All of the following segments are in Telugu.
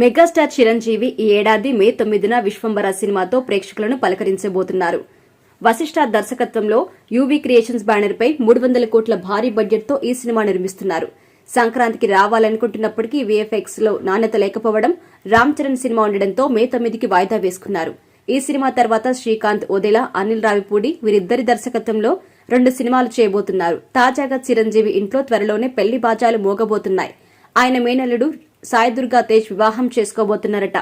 మెగాస్టార్ చిరంజీవి ఈ ఏడాది మే 9న విశ్వంబర సినిమాతో ప్రేక్షకులను పలకరించబోతున్నారు. వశిష్ఠ దర్శకత్వంలో యూవీ క్రియేషన్స్ బ్యానర్ పై 300 కోట్ల భారీ బడ్జెట్ తో ఈ సినిమా నిర్మిస్తున్నారు. సంక్రాంతికి రావాలనుకుంటున్నప్పటికీ వీఎఫ్ఎక్స్ లో నాణ్యత లేకపోవడం, రామ్ చరణ్ సినిమా ఉండడంతో మే 9కి వాయిదా వేసుకున్నారు. ఈ సినిమా తర్వాత శ్రీకాంత్ ఒదేలా, అనిల్ రావిపూడి వీరిద్దరి దర్శకత్వంలో 2 సినిమాలు చేయబోతున్నారు. తాజాగా చిరంజీవి ఇంట్లో త్వరలోనే పెళ్లి బాజాలు మోగబోతున్నాయి. ఆయన మేనల్లుడు సాయి దుర్గా తేజ్ వివాహం చేసుకోబోతున్నారట.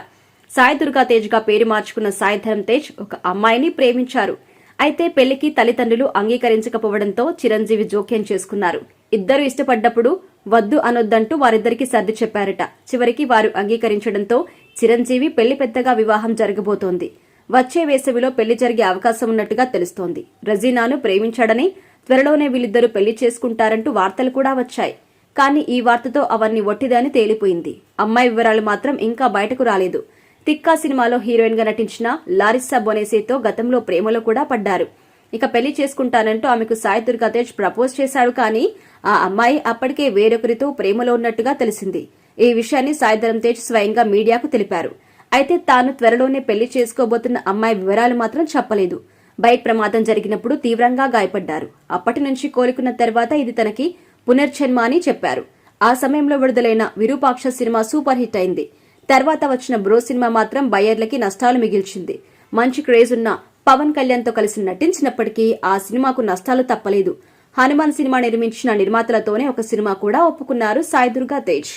సాయి దుర్గా తేజ్ గా పేరు మార్చుకున్న సాయి ధరమ్ తేజ్ ఒక అమ్మాయిని ప్రేమించారు. అయితే పెళ్లికి తల్లిదండ్రులు అంగీకరించకపోవడంతో చిరంజీవి జోక్యం చేసుకున్నారు. ఇద్దరు ఇష్టపడ్డప్పుడు వద్దు అనొద్దంటూ వారిద్దరికి సర్ది చెప్పారట. చివరికి వారు అంగీకరించడంతో చిరంజీవి పెళ్లి పెద్దగా వివాహం జరగబోతోంది. వచ్చే వేసవిలో పెళ్లి జరిగే అవకాశం ఉన్నట్టుగా తెలుస్తోంది. రజీనాను ప్రేమించాడని, త్వరలోనే వీళ్ళిద్దరూ పెళ్లి చేసుకుంటారంటూ వార్తలు కూడా వచ్చాయి. కానీ ఈ వార్తతో అవన్నీ ఒట్టిదని తేలిపోయింది. అమ్మాయి వివరాలు మాత్రం ఇంకా బయటకు రాలేదు. తిక్కా సినిమాలో హీరోయిన్ గా నటించిన లారిస్సా బొనేసేతో గతంలో ప్రేమలో కూడా పడ్డారు. ఇక పెళ్లి చేసుకుంటానంటూ ఆమెకు సాయి దుర్గా తేజ్ ప్రపోజ్ చేశాడు. కానీ ఆ అమ్మాయి అప్పటికే వేరొకరితో ప్రేమలో ఉన్నట్టుగా తెలిసింది. ఈ విషయాన్ని సాయి ధరమ్ తేజ్ స్వయంగా మీడియాకు తెలిపారు. అయితే తాను త్వరలోనే పెళ్లి చేసుకోబోతున్న అమ్మాయి వివరాలు మాత్రం చెప్పలేదు. బైక్ ప్రమాదం జరిగినప్పుడు తీవ్రంగా గాయపడ్డారు. అప్పటి నుంచి కోలుకున్న తర్వాత ఇది తనకి పునర్జన్మ అని చెప్పారు. ఆ సమయంలో విడుదలైన విరూపాక్ష సినిమా సూపర్ హిట్ అయింది. తర్వాత వచ్చిన బ్రో సినిమా మాత్రం బయ్యర్లకి నష్టాలు మిగిల్చింది. మంచి క్రేజ్ ఉన్న పవన్ కళ్యాణ్ తో కలిసి నటించినప్పటికీ ఆ సినిమాకు నష్టాలు తప్పలేదు. హనుమాన్ సినిమా నిర్మించిన నిర్మాతలతోనే ఒక సినిమా కూడా ఒప్పుకున్నారు సాయి దుర్గా తేజ్.